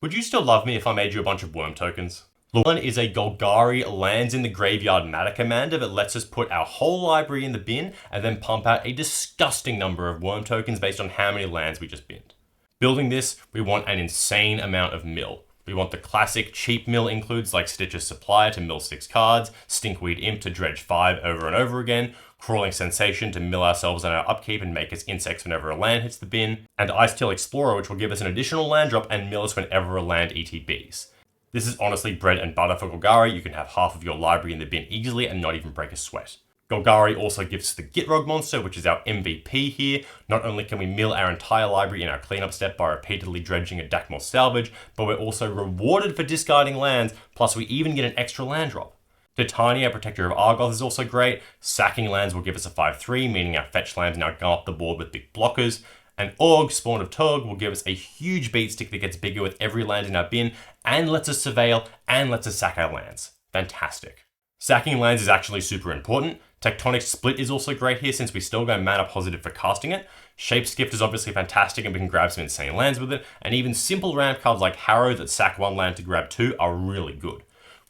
Would you still love me if I made you a bunch of worm tokens? Lluwen is a Golgari lands in the graveyard matter commander that lets us put our whole library in the bin and then pump out a disgusting number of worm tokens based on how many lands we just binned. Building this, we want an insane amount of mill. We want the classic cheap mill includes like Stitcher's Supplier to mill 6 cards, Stinkweed Imp to dredge 5 over and over again, Crawling Sensation to mill ourselves on our upkeep and make us insects whenever a land hits the bin, and Icetail Explorer, which will give us an additional land drop and mill us whenever a land ETBs. This is honestly bread and butter for Golgari. You can have half of your library in the bin easily and not even break a sweat. Golgari also gives us the Gitrog monster, which is our MVP here. Not only can we mill our entire library in our cleanup step by repeatedly dredging a Dakmor salvage, but we're also rewarded for discarding lands, plus we even get an extra land drop. Titania, Protector of Argoth, is also great. Sacking lands will give us a 5/3, meaning our fetch lands now go up the board with big blockers. And Org, Spawn of Tog, will give us a huge beat stick that gets bigger with every land in our bin, and lets us surveil, and lets us sack our lands. Fantastic. Sacking lands is actually super important. Tectonic Split is also great here since we still go mana positive for casting it. Shapeshift is obviously fantastic and we can grab some insane lands with it, and even simple ramp cards like Harrow that sack 1 land to grab 2 are really good.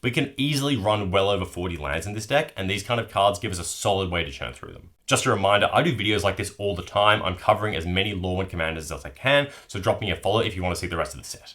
We can easily run well over 40 lands in this deck, and these kind of cards give us a solid way to churn through them. Just a reminder, I do videos like this all the time. I'm covering as many Lluwen commanders as I can, so drop me a follow if you want to see the rest of the set.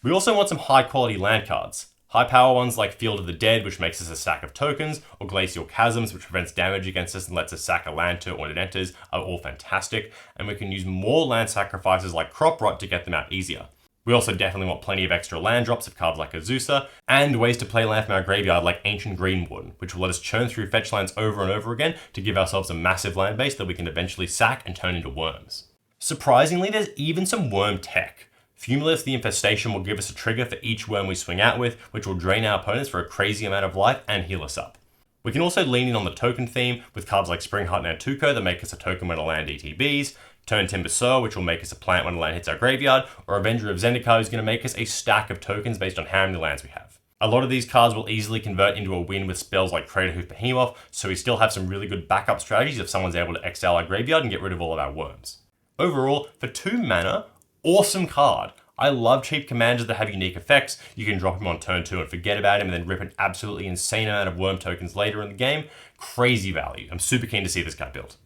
We also want some high quality land cards. High power ones like Field of the Dead, which makes us a stack of tokens, or Glacial Chasms, which prevents damage against us and lets us sack a land to it when it enters, are all fantastic, and we can use more land sacrifices like Crop Rot to get them out easier. We also definitely want plenty of extra land drops of cards like Azusa, and ways to play land from our graveyard like Ancient Greenwood, which will let us churn through fetch lands over and over again to give ourselves a massive land base that we can eventually sack and turn into worms. Surprisingly, there's even some worm tech. Fumulus the Infestation will give us a trigger for each worm we swing out with, which will drain our opponents for a crazy amount of life and heal us up. We can also lean in on the token theme with cards like Springheart and Antuco that make us a token when a land ETBs, Turn Timber Sower, which will make us a plant when a land hits our graveyard, or Avenger of Zendikar, who's going to make us a stack of tokens based on how many lands we have. A lot of these cards will easily convert into a win with spells like Craterhoof Behemoth, so we still have some really good backup strategies if someone's able to exile our graveyard and get rid of all of our worms. Overall, for 2 mana, awesome card. I love cheap commanders that have unique effects. You can drop him on turn 2 and forget about him and then rip an absolutely insane amount of worm tokens later in the game. Crazy value. I'm super keen to see this guy built.